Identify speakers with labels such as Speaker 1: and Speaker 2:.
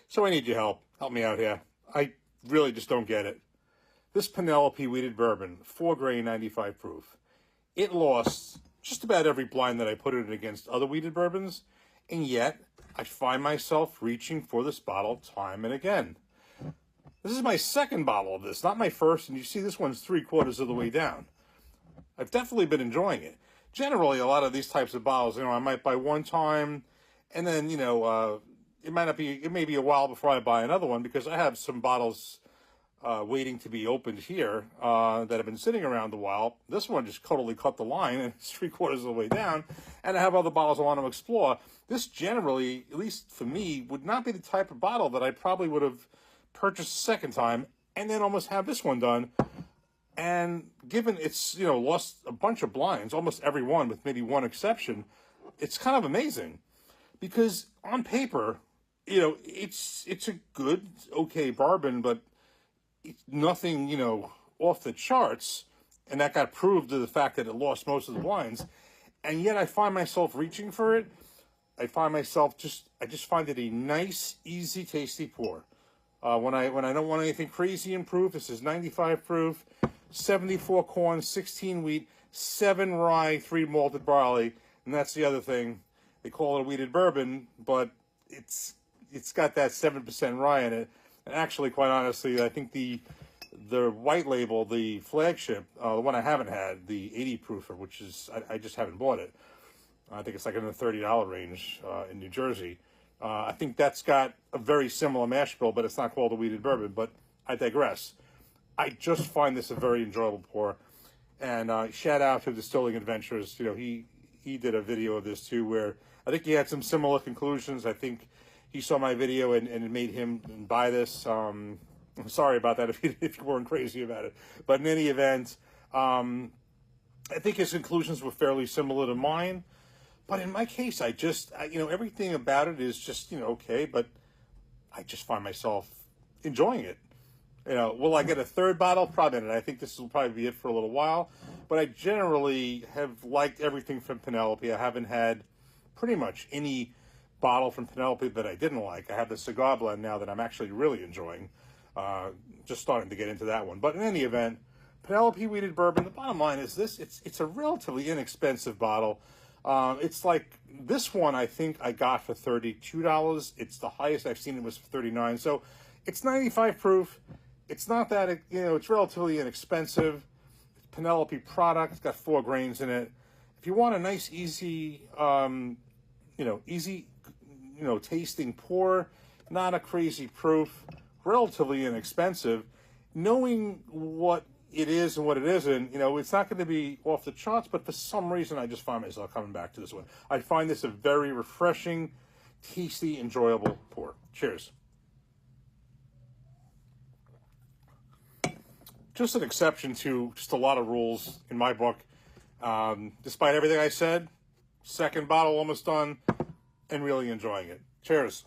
Speaker 1: So I need your help. Help me out here. I really just don't get it. This Penelope Wheated Bourbon, 4 grain, 95 proof. It lost just about every blind that I put it against other wheated bourbons, and yet I find myself reaching for this bottle time and again. This is my second bottle of this, not my first, and you see this one's 3/4 of the way down. I've definitely been enjoying it. Generally, a lot of these types of bottles, I might buy one time, and then, it may be a while before I buy another one, because I have some bottles waiting to be opened here that have been sitting around a while. This one just totally cut the line, and it's 3/4 of the way down, and I have other bottles I want to explore. This generally, at least for me, would not be the type of bottle that I probably would have purchased a second time, and then almost have this one done. And given it's, lost a bunch of blinds, almost every one with maybe one exception, it's kind of amazing. Because on paper, it's a good, okay bourbon, but it's nothing, off the charts. And that got proved to the fact that it lost most of the blinds. And yet I find myself reaching for it. I just find it a nice, easy, tasty pour. When I don't want anything crazy in proof, this is 95 proof, 74 corn, 16 wheat, 7 rye, 3 malted barley, and that's the other thing. They call it a wheated bourbon, but it's got that 7% rye in it. And actually, quite honestly, I think the white label, the flagship, the one I haven't had, the 80 proofer, which is I just haven't bought it. I think it's like in the $30 range in New Jersey. I think that's got a very similar mash bill, but it's not called a wheated bourbon. But I digress. I just find this a very enjoyable pour. And shout out to Distilling Adventures. He did a video of this too, where I think he had some similar conclusions. I think he saw my video and it made him buy this. I'm sorry about that if you weren't crazy about it. But in any event, I think his conclusions were fairly similar to mine. But in my case, everything about it is just, okay, but I just find myself enjoying it. Will I get a third bottle? Probably not. I think this will probably be it for a little while. But I generally have liked everything from Penelope. I haven't had pretty much any bottle from Penelope that I didn't like. I have the cigar blend now that I'm actually really enjoying. Just starting to get into that one. But in any event, Penelope Wheated Bourbon, the bottom line is this. It's a relatively inexpensive bottle. It's like this one I think I got for $32. It's the highest I've seen it was for $39. So it's 95 proof. It's not that, it's relatively inexpensive. It's Penelope product. It's got 4 grains in it. If you want a nice, easy, tasting pour, not a crazy proof, relatively inexpensive, knowing what it is and what it isn't, it's not going to be off the charts, but for some reason I just find myself coming back to this one. I find this a very refreshing, tasty, enjoyable pour. Cheers. Just an exception to just a lot of rules in my book. Despite everything I said, second bottle almost done and really enjoying it. Cheers.